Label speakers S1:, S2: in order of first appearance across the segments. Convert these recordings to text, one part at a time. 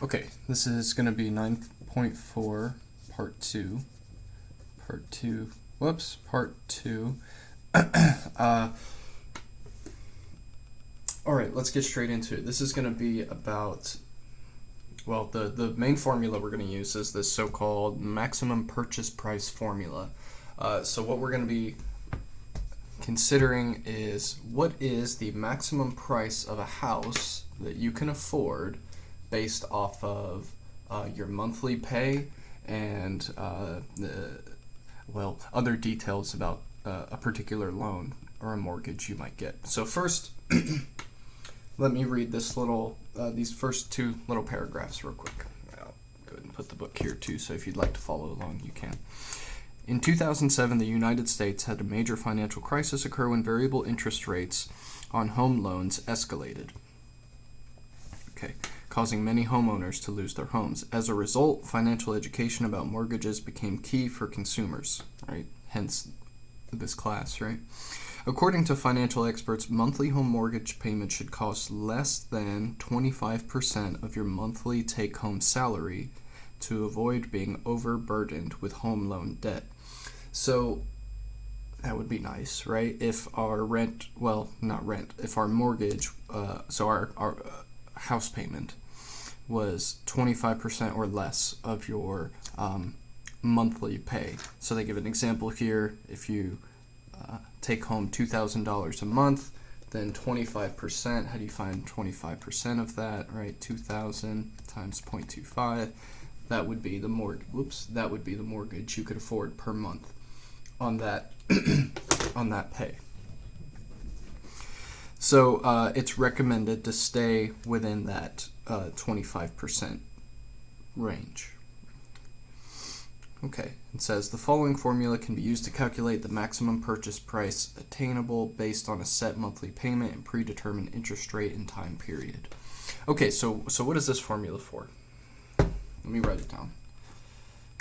S1: Okay, this is going to be 9.4, part 2. Part 2. Alright, let's get straight into it. This is going to be about, well, the main formula we're going to use is this so-called maximum purchase price formula. So what we're going to be considering is what is the maximum price of a house that you can afford based off of your monthly pay and other details about a particular loan or a mortgage you might get. So first, let me read these first two little paragraphs real quick. I'll go ahead and put the book here too, so if you'd like to follow along, you can. In 2007, the United States had a major financial crisis occur when variable interest rates on home loans escalated, causing many homeowners to lose their homes. As a result, financial education about mortgages became key for consumers, right? Hence this class, right? According to financial experts, monthly home mortgage payments should cost less than 25% of your monthly take-home salary to avoid being overburdened with home loan debt. So that would be nice, right? If our if our mortgage, our house payment was 25% or less of your monthly pay. So they give an example here. If you take home $2,000 a month, then 25%, how do you find 25% of that, right? 2,000 times 0.25, that would be the mortgage you could afford per month on that on that pay. So it's recommended to stay within that 25% range. Okay, it says the following formula can be used to calculate the maximum purchase price attainable based on a set monthly payment and predetermined interest rate and time period. Okay, so what is this formula for? Let me write it down.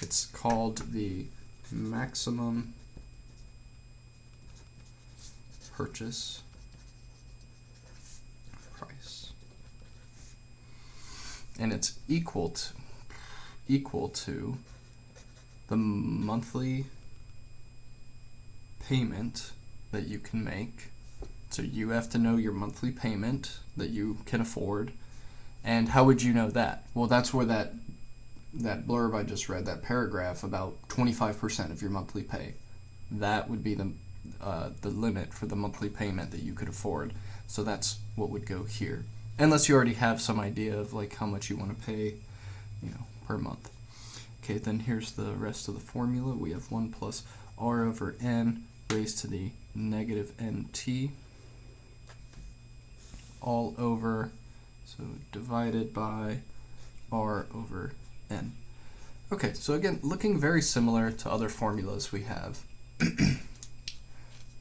S1: It's called the maximum purchase price, and it's equal to the monthly payment that you can make. So you have to know your monthly payment that you can afford. And how would you know that? Well, that's where that blurb I just read, that paragraph about 25% of your monthly pay, that would be the limit for the monthly payment that you could afford. So that's what would go here, unless you already have some idea of like how much you want to pay, per month. Okay, then here's the rest of the formula. We have 1 plus r over n raised to the negative nt all over, so divided by r over n. Okay, so again, looking very similar to other formulas we have.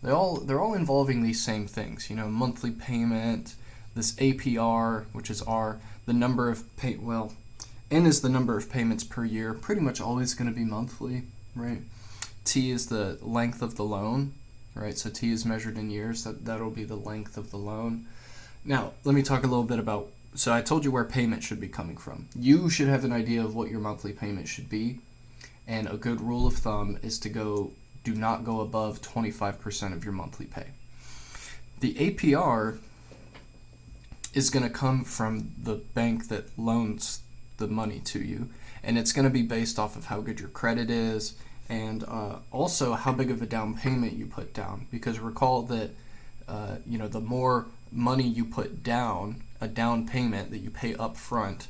S1: They're all involving these same things, monthly payment, this APR, which is r, the number of n is the number of payments per year, pretty much always going to be monthly, right? T is the length of the loan, right? So T is measured in years, that'll be the length of the loan. Now, let me talk a little bit about, so I told you where payment should be coming from. You should have an idea of what your monthly payment should be, and a good rule of thumb is to do not go above 25% of your monthly pay. The APR is going to come from the bank that loans the money to you, and it's going to be based off of how good your credit is and also how big of a down payment you put down, because recall that the more money you put down, a down payment that you pay up front,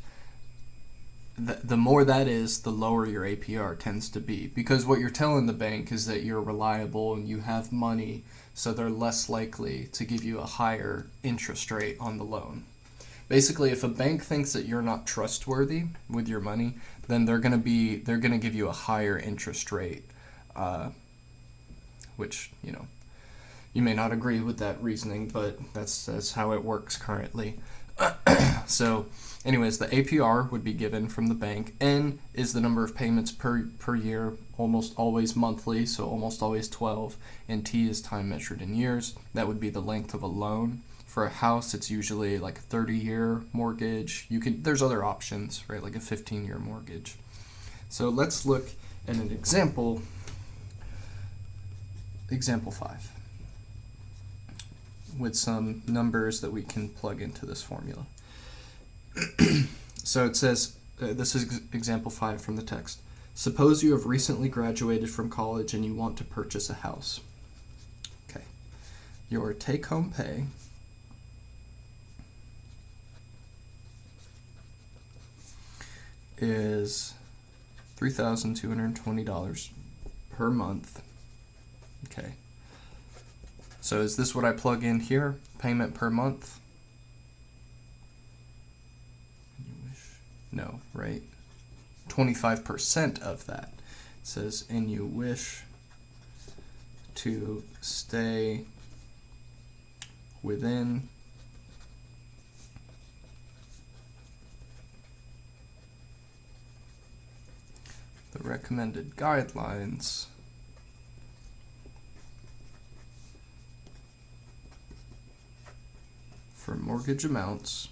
S1: the more that is, the lower your APR tends to be, because what you're telling the bank is that you're reliable and you have money, so they're less likely to give you a higher interest rate on the loan. Basically, if a bank thinks that you're not trustworthy with your money, then they're going to give you a higher interest rate, which, you may not agree with that reasoning, but that's how it works currently. So anyways, the APR would be given from the bank. N is the number of payments per year, almost always monthly, so almost always 12. And T is time measured in years. That would be the length of a loan For a house, it's usually like a 30-year mortgage. There's other options, right? Like a 15-year mortgage. So let's look at an example. Example 5. With some numbers that we can plug into this formula. So it says, this is example 5 from the text. Suppose you have recently graduated from college and you want to purchase a house. Okay. Your take-home pay is $3,220 per month. Okay. So is this what I plug in here? Payment per month? No, right? 25% of that. It says, and you wish to stay within the recommended guidelines for mortgage amounts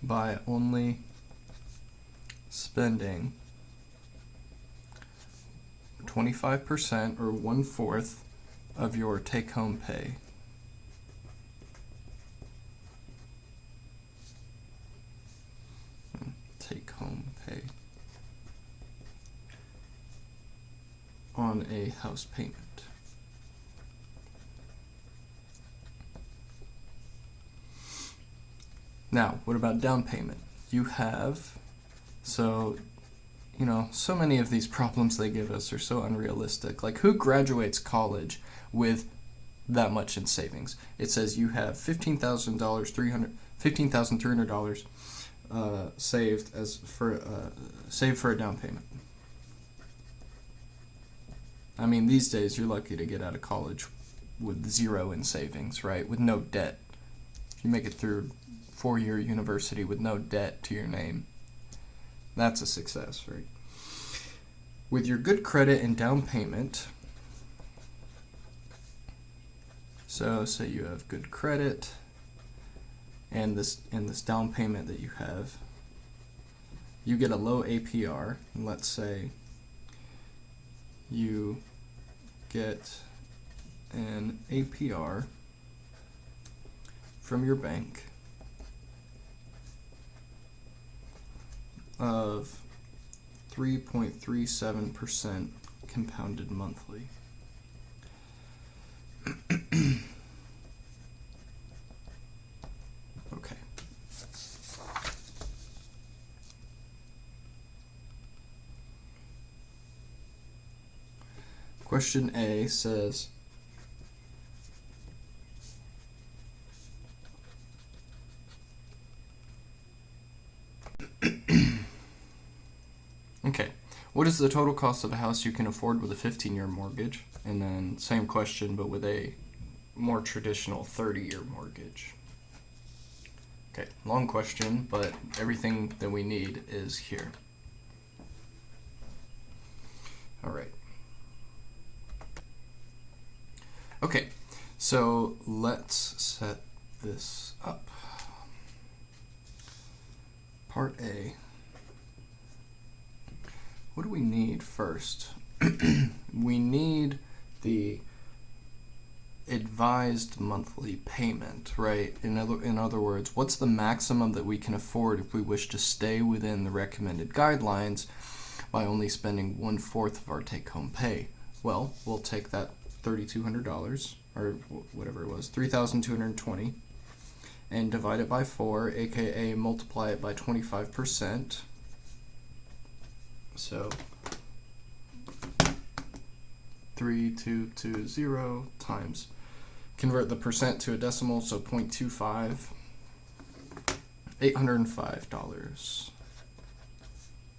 S1: by only spending 25% or 1/4 of your take-home pay. Take-home pay on a house payment. Now, what about down payment? You have, so many of these problems they give us are so unrealistic. Like, who graduates college with that much in savings? It says you have $15,300 saved for a down payment. I mean, these days you're lucky to get out of college with 0 in savings, right? With no debt. If you make it through 4-year university with no debt to your name, that's a success, right? With your good credit and down payment, so say you have good credit and this down payment that you have, you get a low APR, and let's say you get an APR from your bank of 3.37% compounded monthly. Okay. Question A says, okay, what is the total cost of a house you can afford with a 15-year mortgage? And then same question, but with a more traditional 30-year mortgage. Okay, long question, but everything that we need is here. All right. Okay, so let's set this up. Part A. What do we need first? We need the advised monthly payment, right? In other words, what's the maximum that we can afford if we wish to stay within the recommended guidelines by only spending 1/4 of our take-home pay? Well, we'll take that $3,200, or whatever it was, $3,220, and divide it by 4, aka multiply it by 25%. So 3,220 times, convert the percent to a decimal, so 0.25, $805.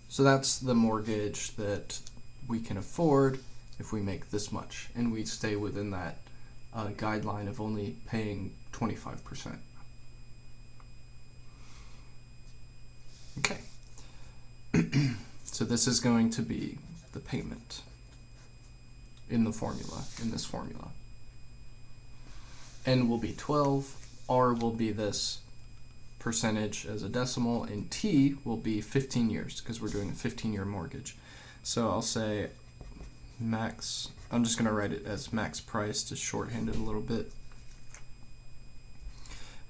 S1: So that's the mortgage that we can afford if we make this much, and we stay within that guideline of only paying 25%. Okay. So this is going to be the payment in this formula. N will be 12, R will be this percentage as a decimal, and T will be 15 years because we're doing a 15-year mortgage. So I'll say max, I'm just going to write it as max price to shorthand it a little bit,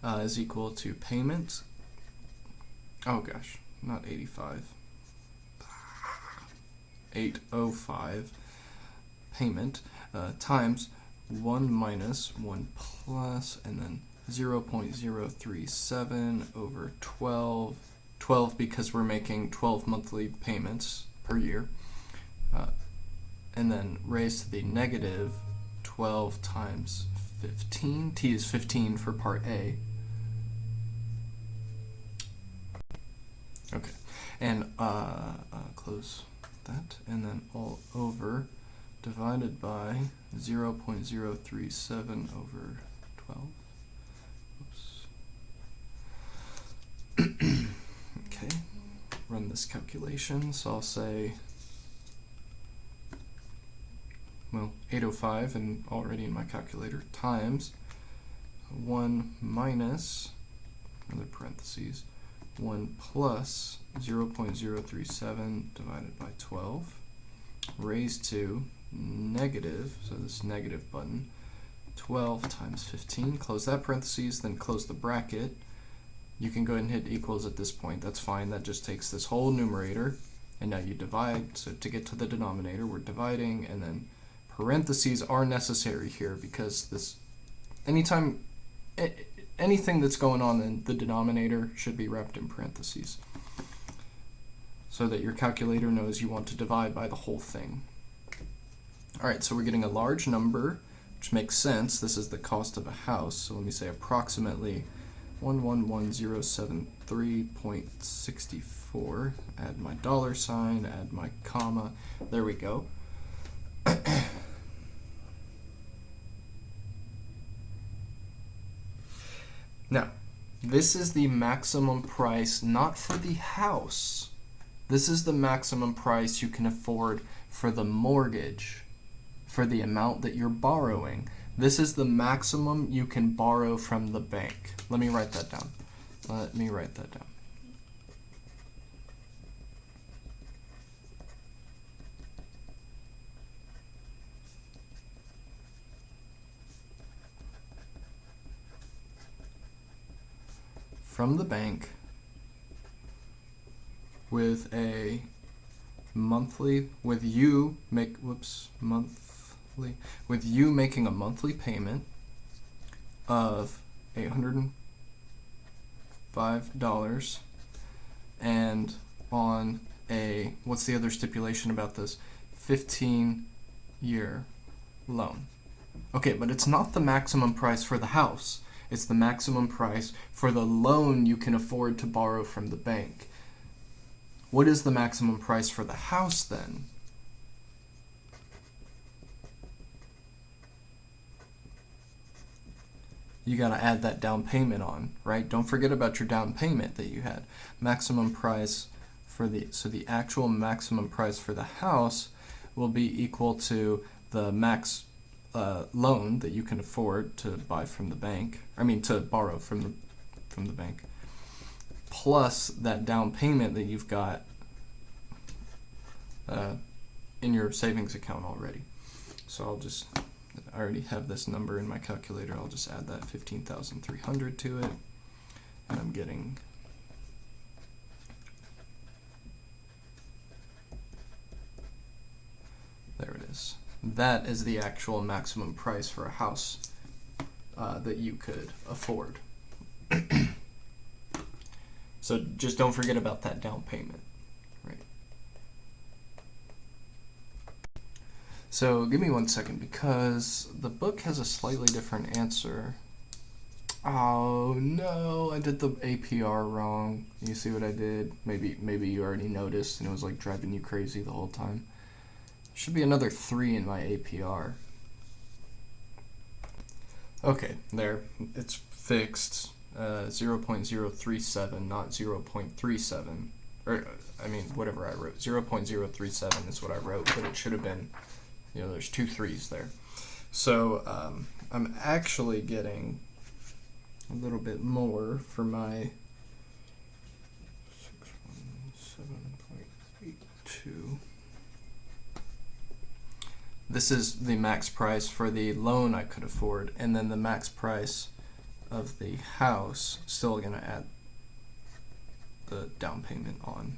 S1: is equal to payment, oh gosh, not 85, 805 payment times 1 minus 1 plus, and then 0.037 over 12, 12 because we're making 12 monthly payments per year, and then raised to the negative 12 times 15. T is 15 for part A. Okay, and close that, and then all over divided by 0.037 over 12. Oops. Okay, run this calculation, so I'll say, well, 805 and already in my calculator times 1 minus, another parentheses, 1 plus 0.037 divided by 12 raised to negative, so this negative button, 12 times 15, close that parentheses, then close the bracket. You can go ahead and hit equals at this point, that's fine, that just takes this whole numerator, and now you divide, so to get to the denominator we're dividing, and then parentheses are necessary here because this, anytime, anything that's going on in the denominator should be wrapped in parentheses so that your calculator knows you want to divide by the whole thing. Alright, so we're getting a large number, which makes sense. This is the cost of a house, so let me say approximately 111073.64, add my dollar sign, add my comma, there we go. Now, this is the maximum price, not for the house. This is the maximum price you can afford for the mortgage, for the amount that you're borrowing. This is the maximum you can borrow from the bank. Let me write that down. Let me write that down. From the bank with a monthly, with you making a monthly payment of $805 and on a, what's the other stipulation about this? 15-year loan. Okay, but it's not the maximum price for the house. It's the maximum price for the loan you can afford to borrow from the bank. What is the maximum price for the house then? You gotta add that down payment on, right? Don't forget about your down payment that you had. Maximum price for the, so the actual maximum price for the house will be equal to the max loan that you can afford to buy from the bank, to borrow from the bank, plus that down payment that you've got in your savings account already. So I already have this number in my calculator, I'll just add that 15,300 to it, and I'm getting there it is. That is the actual maximum price for a house that you could afford. So just don't forget about that down payment, right? So give me 1 second because the book has a slightly different answer. Oh no, I did the APR wrong. You see what I did? Maybe you already noticed and it was like driving you crazy the whole time. Should be another 3 in my APR. Okay, there. It's fixed. 0.037, not 0.37. Or, whatever I wrote. 0.037 is what I wrote, but it should have been, there's 2 3s there. So, I'm actually getting a little bit more for my 617.82. This is the max price for the loan I could afford, and then the max price of the house, still going to add the down payment on.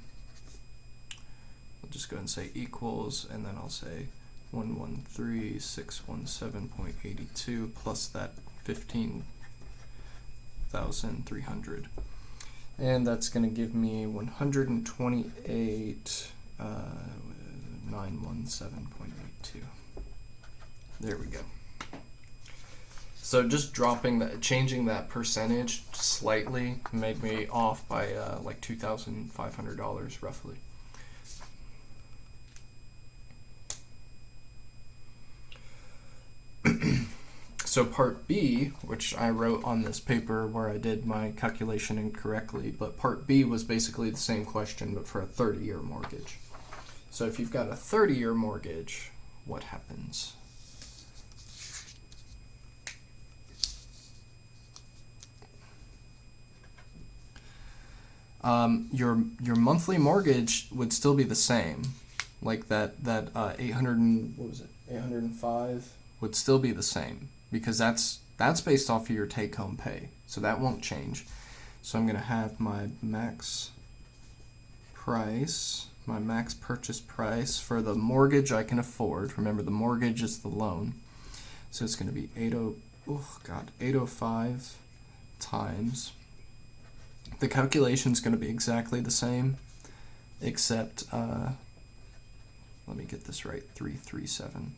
S1: I'll just go ahead and say equals, and then I'll say 113,617.82 plus that 15,300, and that's going to give me 128,917.82. There we go. So just dropping that, changing that percentage slightly made me off by like $2,500 roughly. So part B, which I wrote on this paper where I did my calculation incorrectly, but part B was basically the same question but for a 30-year mortgage. So if you've got a 30-year mortgage, what happens? Your monthly mortgage would still be the same, like that 800 and what was it 805 would still be the same, because that's based off of your take-home pay, so that won't change. So I'm going to have my max price, my max purchase price for the mortgage I can afford. Remember, the mortgage is the loan, so it's going to be 805 times. The calculation is going to be exactly the same, except, let me get this right, 337.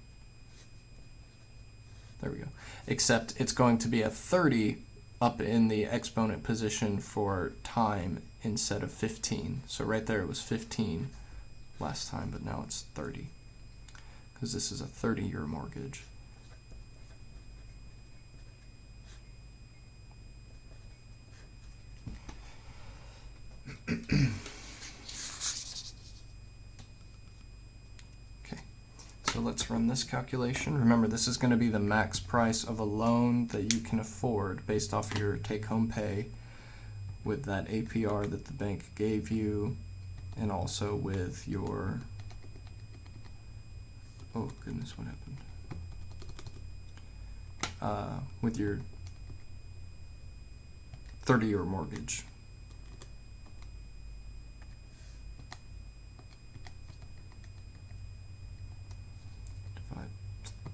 S1: There we go. Except it's going to be a 30 up in the exponent position for time instead of 15. So right there it was 15 last time, but now it's 30, because this is a 30-year mortgage. Okay, so let's run this calculation. Remember, this is going to be the max price of a loan that you can afford based off your take-home pay, with that APR that the bank gave you, and also with your, oh goodness, what happened? With your 30-year mortgage.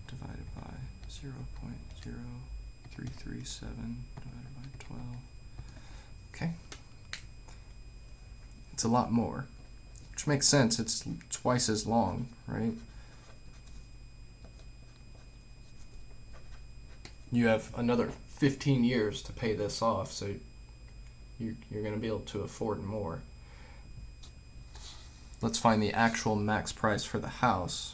S1: Divided by 0.0337 divided by 12. Okay. It's a lot more, which makes sense. It's twice as long, right? You have another 15 years to pay this off, so you're going to be able to afford more. Let's find the actual max price for the house.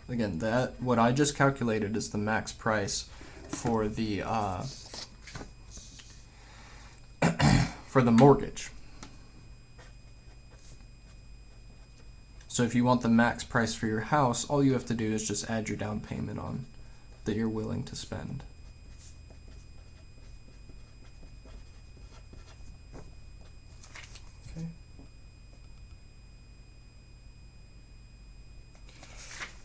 S1: Again, that what I just calculated is the max price for the for the mortgage. So if you want the max price for your house, all you have to do is just add your down payment on that you're willing to spend. Okay.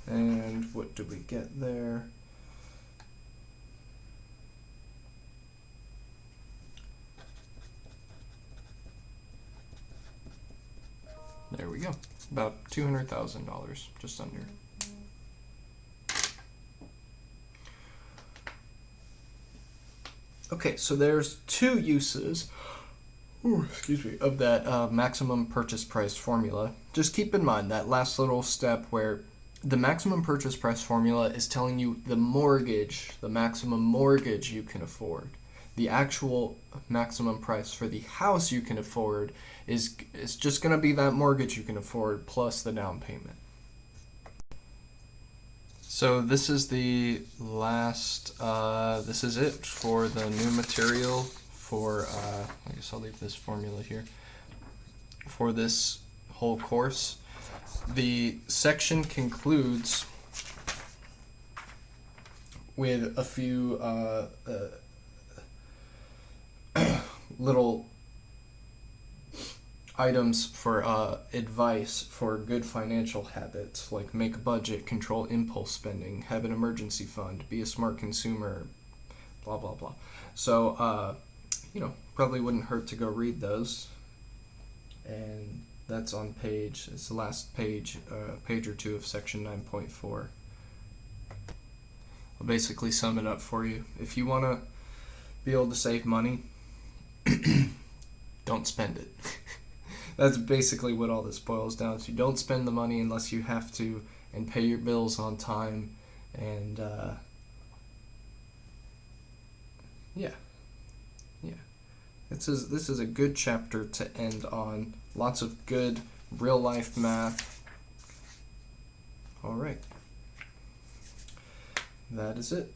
S1: And what do we get there? There we go. About $200,000, just under. Okay, so there's two uses, of that maximum purchase price formula. Just keep in mind that last little step where the maximum purchase price formula is telling you the mortgage, the maximum mortgage you can afford. The actual maximum price for the house you can afford is just going to be that mortgage you can afford plus the down payment. So this is the last, this is it for the new material for, I guess I'll leave this formula here, for this whole course. The section concludes with a few little items for advice for good financial habits, like make a budget, control impulse spending, have an emergency fund, be a smart consumer, blah blah blah. So probably wouldn't hurt to go read those. And that's on it's the last page or two of section 9.4. I'll basically sum it up for you. If you want to be able to save money, don't spend it. That's basically what all this boils down to. Don't spend the money unless you have to, and pay your bills on time. And yeah. This is a good chapter to end on. Lots of good real life math. All right. That is it.